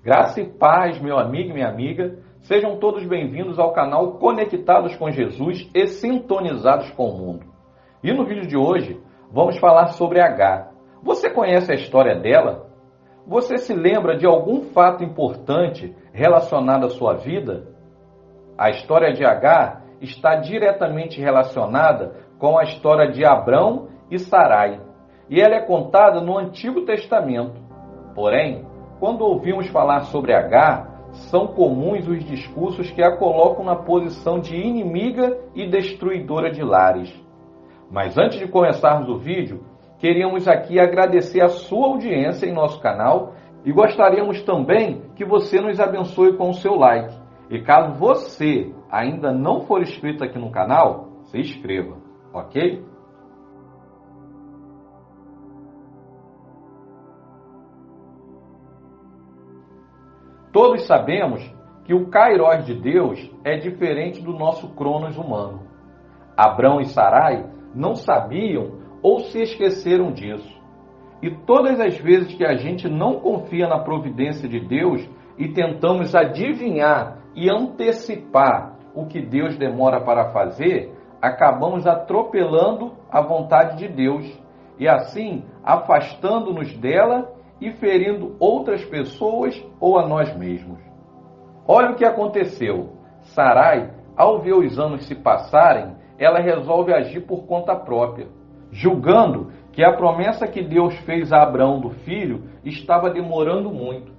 Graça e paz, meu amigo e minha amiga. Sejam todos bem-vindos ao canal Conectados com Jesus e Sintonizados com o Mundo. E no vídeo de hoje, vamos falar sobre Agar. Você conhece a história dela? Você se lembra de algum fato importante relacionado à sua vida? A história de Agar está diretamente relacionada com a história de Abrão e Sarai. E ela é contada no Antigo Testamento. Porém, quando ouvimos falar sobre Agar, são comuns os discursos que a colocam na posição de inimiga e destruidora de lares. Mas antes de começarmos o vídeo, queríamos aqui agradecer a sua audiência em nosso canal e gostaríamos também que você nos abençoe com o seu like. E caso você ainda não for inscrito aqui no canal, se inscreva, ok? Todos sabemos que o Kairos de Deus é diferente do nosso Cronos humano. Abrão e Sarai não sabiam ou se esqueceram disso. E todas as vezes que a gente não confia na providência de Deus e tentamos adivinhar e antecipar o que Deus demora para fazer, acabamos atropelando a vontade de Deus e assim afastando-nos dela e ferindo outras pessoas ou a nós mesmos. Olha o que aconteceu. Sarai, ao ver os anos se passarem, ela resolve agir por conta própria, julgando que a promessa que Deus fez a Abrão do filho estava demorando muito.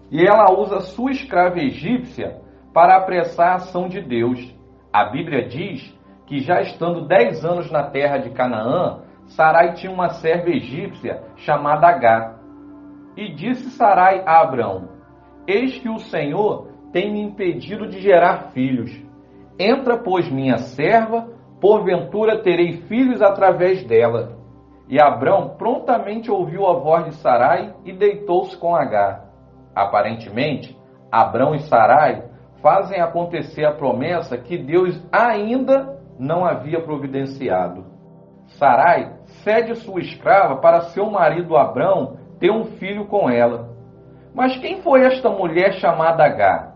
E ela usa sua escrava egípcia para apressar a ação de Deus. A Bíblia diz que já estando 10 anos na terra de Canaã, Sarai tinha uma serva egípcia chamada Agar. E disse Sarai a Abrão: Eis que o Senhor tem me impedido de gerar filhos. Entra, pois, minha serva, porventura terei filhos através dela. E Abrão prontamente ouviu a voz de Sarai e deitou-se com Agar. Aparentemente, Abrão e Sarai fazem acontecer a promessa que Deus ainda não havia providenciado. Sarai cede sua escrava para seu marido Abrão ter um filho com ela. Mas quem foi esta mulher chamada Agar?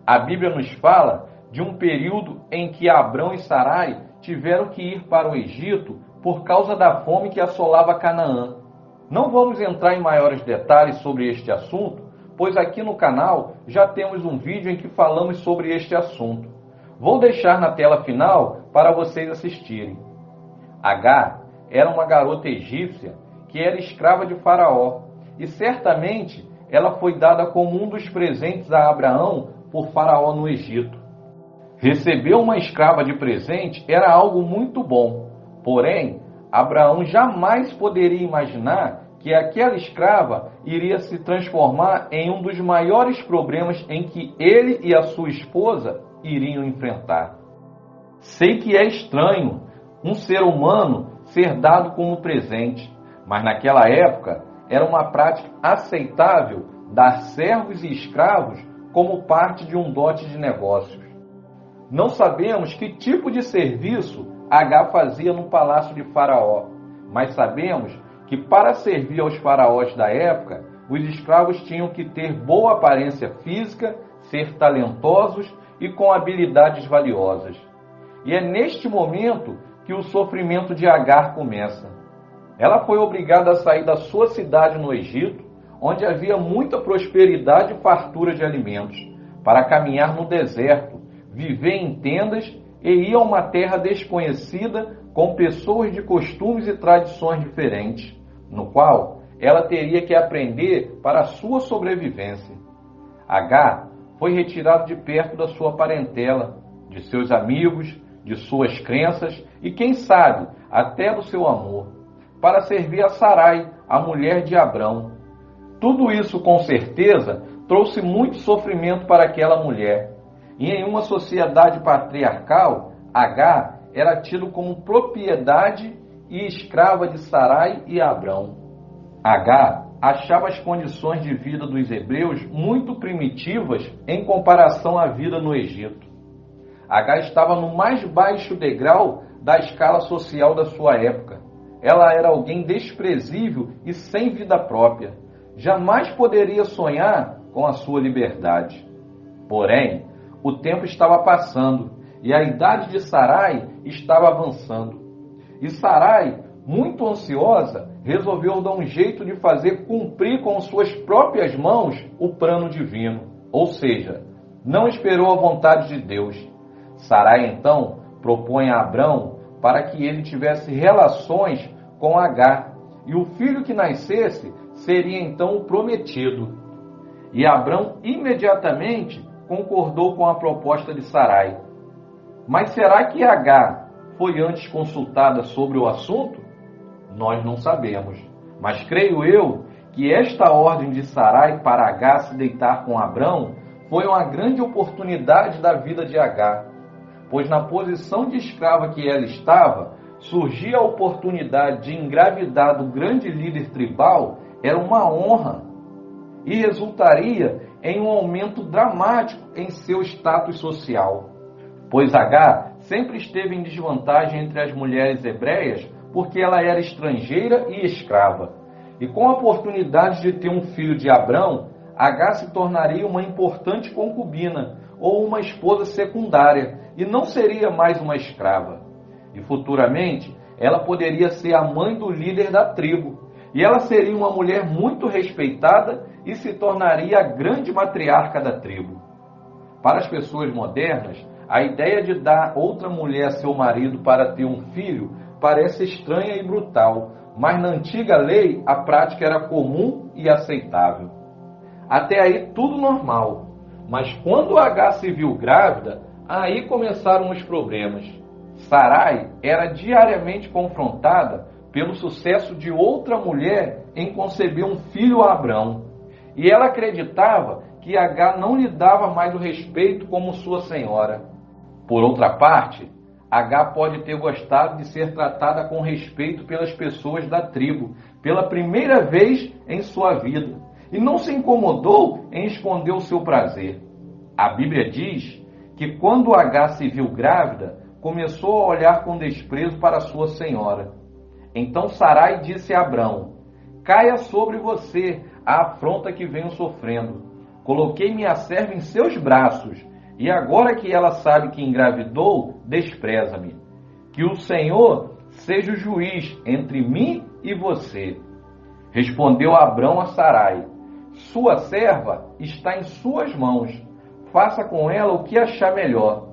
A Bíblia nos fala de um período em que Abrão e Sarai tiveram que ir para o Egito por causa da fome que assolava Canaã. Não vamos entrar em maiores detalhes sobre este assunto, pois aqui no canal já temos um vídeo em que falamos sobre este assunto. Vou deixar na tela final para vocês assistirem. Agar era uma garota egípcia que era escrava de Faraó, e certamente ela foi dada como um dos presentes a Abraão por Faraó no Egito. Receber uma escrava de presente era algo muito bom, porém, Abraão jamais poderia imaginar que aquela escrava iria se transformar em um dos maiores problemas em que ele e a sua esposa iriam enfrentar. Sei que é estranho um ser humano ser dado como presente, mas naquela época era uma prática aceitável dar servos e escravos como parte de um dote de negócios. Não sabemos que tipo de serviço Agar fazia no palácio de Faraó, mas sabemos que para servir aos faraós da época, os escravos tinham que ter boa aparência física, ser talentosos e com habilidades valiosas. E é neste momento que o sofrimento de Agar começa. Ela foi obrigada a sair da sua cidade no Egito, onde havia muita prosperidade e fartura de alimentos, para caminhar no deserto, viver em tendas e ir a uma terra desconhecida com pessoas de costumes e tradições diferentes, no qual ela teria que aprender para a sua sobrevivência. Agar foi retirada de perto da sua parentela, de seus amigos, de suas crenças e, quem sabe, até do seu amor, para servir a Sarai, a mulher de Abrão. Tudo isso, com certeza, trouxe muito sofrimento para aquela mulher. E em uma sociedade patriarcal, Agar era tido como propriedade e escrava de Sarai e Abrão. Agar achava as condições de vida dos hebreus muito primitivas em comparação à vida no Egito. Agar estava no mais baixo degrau da escala social da sua época. Ela era alguém desprezível e sem vida própria. Jamais poderia sonhar com a sua liberdade. Porém, o tempo estava passando e a idade de Sarai estava avançando. E Sarai, muito ansiosa, resolveu dar um jeito de fazer cumprir com suas próprias mãos o plano divino. Ou seja, não esperou a vontade de Deus. Sarai, então, propõe a Abrão para que ele tivesse relações com Agar, e o filho que nascesse seria então o prometido. E Abrão imediatamente concordou com a proposta de Sarai. Mas será que Agar foi antes consultada sobre o assunto? Nós não sabemos. Mas creio eu que esta ordem de Sarai para Agar se deitar com Abrão foi uma grande oportunidade da vida de Agar, pois na posição de escrava que ela estava, surgir a oportunidade de engravidar do grande líder tribal era uma honra e resultaria em um aumento dramático em seu status social, pois Agar sempre esteve em desvantagem entre as mulheres hebreias porque ela era estrangeira e escrava. E com a oportunidade de ter um filho de Abrão, Agar se tornaria uma importante concubina ou uma esposa secundária e não seria mais uma escrava. E futuramente, ela poderia ser a mãe do líder da tribo. E ela seria uma mulher muito respeitada e se tornaria a grande matriarca da tribo. Para as pessoas modernas, a ideia de dar outra mulher a seu marido para ter um filho parece estranha e brutal, mas na antiga lei a prática era comum e aceitável. Até aí tudo normal, mas quando Agar se viu grávida, aí começaram os problemas. Sarai era diariamente confrontada pelo sucesso de outra mulher em conceber um filho a Abrão, e ela acreditava que Agar não lhe dava mais o respeito como sua senhora. Por outra parte, Agar pode ter gostado de ser tratada com respeito pelas pessoas da tribo, pela primeira vez em sua vida, e não se incomodou em esconder o seu prazer. A Bíblia diz que quando Agar se viu grávida, começou a olhar com desprezo para sua senhora. Então Sarai disse a Abrão: caia sobre você a afronta que venho sofrendo. Coloquei minha serva em seus braços, e agora que ela sabe que engravidou, despreza-me. Que o Senhor seja o juiz entre mim e você. Respondeu Abrão a Sarai: sua serva está em suas mãos. Faça com ela o que achar melhor.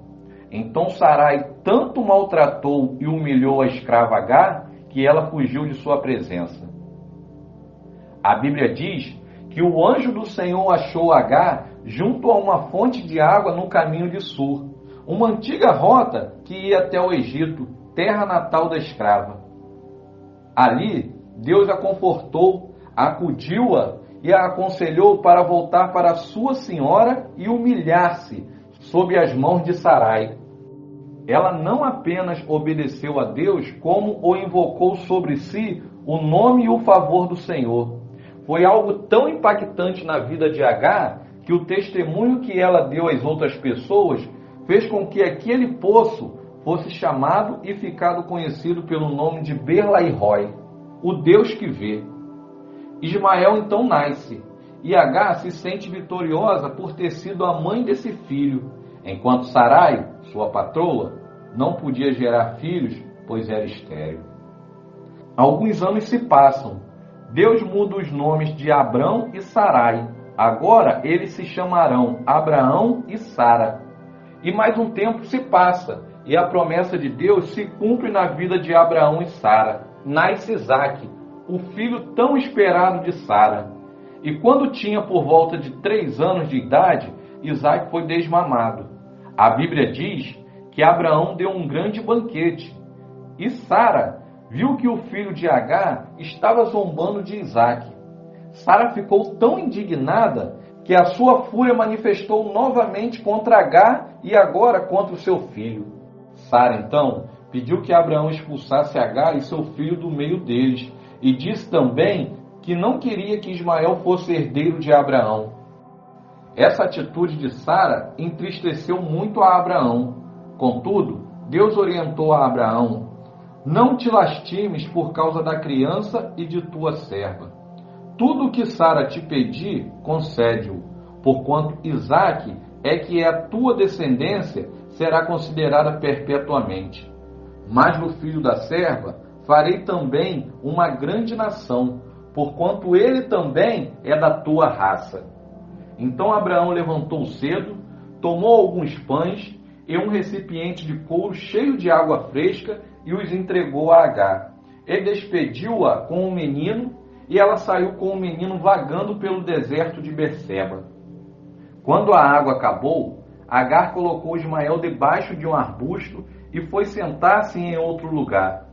Então Sarai tanto maltratou e humilhou a escrava Agar que ela fugiu de sua presença. A Bíblia diz que o anjo do Senhor achou Agar junto a uma fonte de água no caminho de Sur, uma antiga rota que ia até o Egito, terra natal da escrava. Ali, Deus a confortou, acudiu-a e a aconselhou para voltar para sua senhora e humilhar-se sob as mãos de Sarai. Ela não apenas obedeceu a Deus, como o invocou sobre si o nome e o favor do Senhor. Foi algo tão impactante na vida de Agar que o testemunho que ela deu às outras pessoas fez com que aquele poço fosse chamado e ficado conhecido pelo nome de Beer-lahai-roi, o Deus que vê. Ismael então nasce, e Agar se sente vitoriosa por ter sido a mãe desse filho, enquanto Sarai, sua patroa, não podia gerar filhos, pois era estéril. Alguns anos se passam. Deus muda os nomes de Abrão e Sarai. Agora eles se chamarão Abraão e Sara. E mais um tempo se passa, e a promessa de Deus se cumpre na vida de Abraão e Sara. Nasce Isaque, o filho tão esperado de Sara. E quando tinha por volta de 3 anos de idade, Isaque foi desmamado. A Bíblia diz que Abraão deu um grande banquete. E Sara viu que o filho de Agar estava zombando de Isaque. Sara ficou tão indignada que a sua fúria manifestou novamente contra Agar e agora contra o seu filho. Sara, então, pediu que Abraão expulsasse Agar e seu filho do meio deles, e disse também que não queria que Ismael fosse herdeiro de Abraão. Essa atitude de Sara entristeceu muito a Abraão. Contudo, Deus orientou a Abraão: não te lastimes por causa da criança e de tua serva. Tudo o que Sara te pedir, concede-o, porquanto Isaque é que é a tua descendência, será considerada perpetuamente. Mas no filho da serva farei também uma grande nação, porquanto ele também é da tua raça. Então Abraão levantou cedo, tomou alguns pães e um recipiente de couro cheio de água fresca e os entregou a Agar. Ele despediu-a com o menino e ela saiu com o menino vagando pelo deserto de Berseba. Quando a água acabou, Agar colocou Ismael debaixo de um arbusto e foi sentar-se em outro lugar,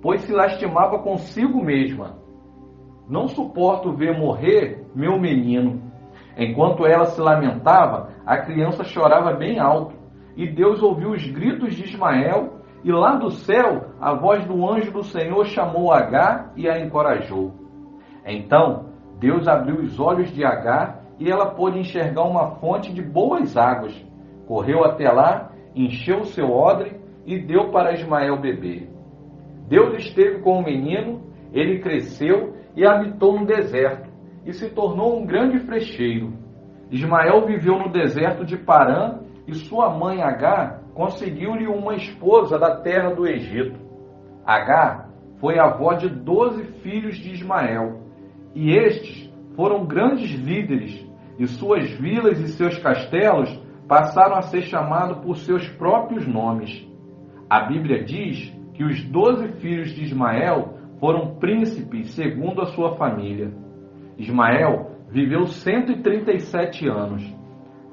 pois se lastimava consigo mesma. Não suporto ver morrer meu menino. Enquanto ela se lamentava, a criança chorava bem alto, e Deus ouviu os gritos de Ismael, e lá do céu a voz do anjo do Senhor chamou Agar e a encorajou. Então Deus abriu os olhos de Agar, e ela pôde enxergar uma fonte de boas águas. Correu até lá, encheu o seu odre e deu para Ismael beber. Deus esteve com o menino, ele cresceu e habitou no deserto, e se tornou um grande frecheiro. Ismael viveu no deserto de Parã, e sua mãe Agar conseguiu-lhe uma esposa da terra do Egito. Agar foi avó de 12 filhos de Ismael, e estes foram grandes líderes, e suas vilas e seus castelos passaram a ser chamados por seus próprios nomes. A Bíblia diz que os 12 filhos de Ismael foram príncipes segundo a sua família. Ismael viveu 137 anos.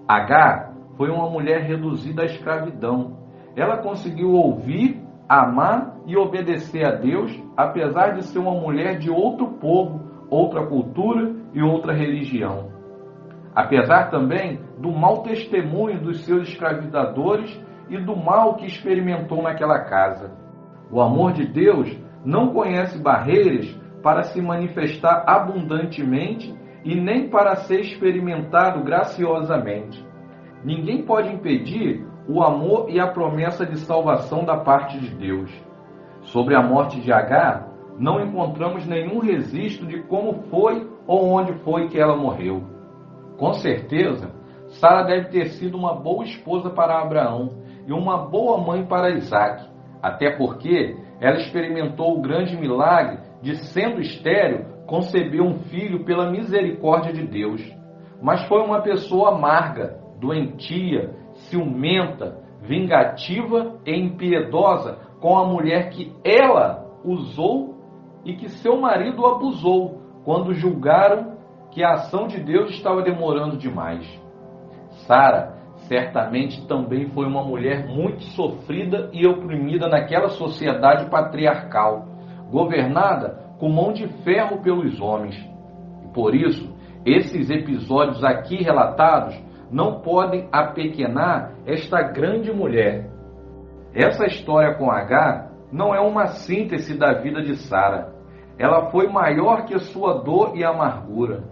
Agar foi uma mulher reduzida à escravidão. Ela conseguiu ouvir, amar e obedecer a Deus, apesar de ser uma mulher de outro povo, outra cultura e outra religião. Apesar também do mau testemunho dos seus escravizadores e do mal que experimentou naquela casa. O amor de Deus não conhece barreiras para se manifestar abundantemente e nem para ser experimentado graciosamente. Ninguém pode impedir o amor e a promessa de salvação da parte de Deus. Sobre a morte de Agar, não encontramos nenhum registro de como foi ou onde foi que ela morreu. Com certeza, Sara deve ter sido uma boa esposa para Abraão e uma boa mãe para Isaque, até porque ela experimentou o grande milagre de, sendo estéril, conceber um filho pela misericórdia de Deus. Mas foi uma pessoa amarga, doentia, ciumenta, vingativa e impiedosa com a mulher que ela usou e que seu marido abusou quando julgaram que a ação de Deus estava demorando demais. Sara certamente também foi uma mulher muito sofrida e oprimida naquela sociedade patriarcal, governada com mão de ferro pelos homens. E por isso, esses episódios aqui relatados não podem apequenar esta grande mulher. Essa história com Agar não é uma síntese da vida de Sara. Ela foi maior que sua dor e amargura.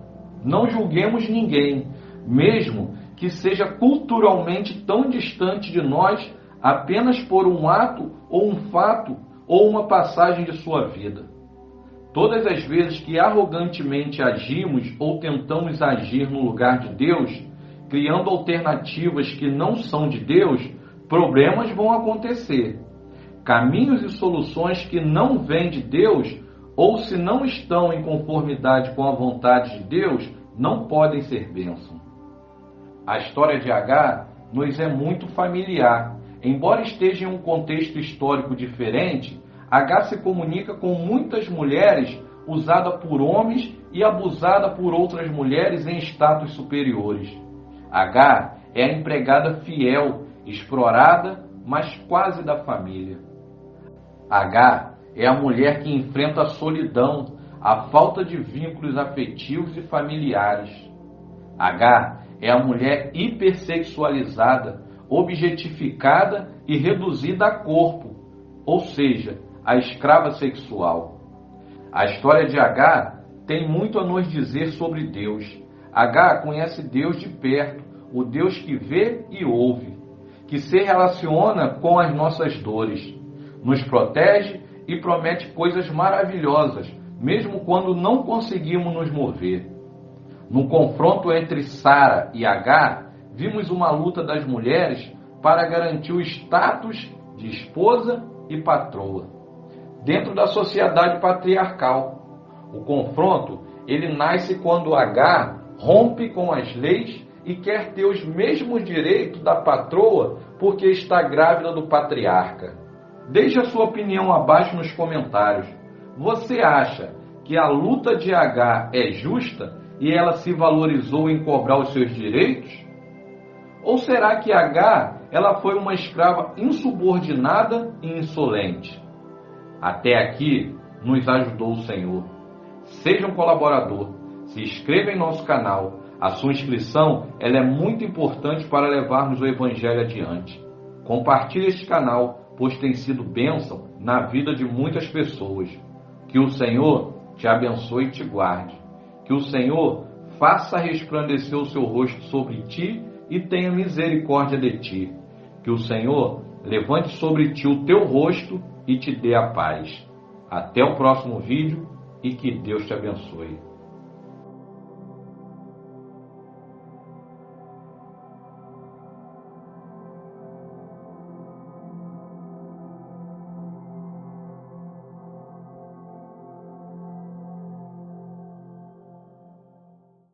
Não julguemos ninguém, mesmo que seja culturalmente tão distante de nós, apenas por um ato ou um fato ou uma passagem de sua vida. Todas as vezes que arrogantemente agimos ou tentamos agir no lugar de Deus, criando alternativas que não são de Deus, problemas vão acontecer. Caminhos e soluções que não vêm de Deus, ou se não estão em conformidade com a vontade de Deus, não podem ser bênção. A história de Agar nos é muito familiar. Embora esteja em um contexto histórico diferente, Agar se comunica com muitas mulheres, usada por homens e abusada por outras mulheres em status superiores. Agar é a empregada fiel, explorada, mas quase da família. Agar é a mulher que enfrenta a solidão, a falta de vínculos afetivos e familiares. Agar é a mulher hipersexualizada, objetificada e reduzida a corpo, ou seja, a escrava sexual. A história de Agar tem muito a nos dizer sobre Deus. Agar conhece Deus de perto, o Deus que vê e ouve, que se relaciona com as nossas dores, nos protege e promete coisas maravilhosas, mesmo quando não conseguimos nos mover. No confronto entre Sara e Agar, vimos uma luta das mulheres para garantir o status de esposa e patroa dentro da sociedade patriarcal. O confronto ele nasce quando Agar rompe com as leis e quer ter os mesmos direitos da patroa porque está grávida do patriarca. Deixe a sua opinião abaixo nos comentários. Você acha que a luta de Agar é justa e ela se valorizou em cobrar os seus direitos? Ou será que Agar ela foi uma escrava insubordinada e insolente? Até aqui nos ajudou o Senhor. Seja um colaborador, se inscreva em nosso canal. A sua inscrição ela é muito importante para levarmos o Evangelho adiante. Compartilhe este canal, pois tem sido bênção na vida de muitas pessoas. Que o Senhor te abençoe e te guarde. Que o Senhor faça resplandecer o seu rosto sobre ti e tenha misericórdia de ti. Que o Senhor levante sobre ti o teu rosto e te dê a paz. Até o próximo vídeo e que Deus te abençoe.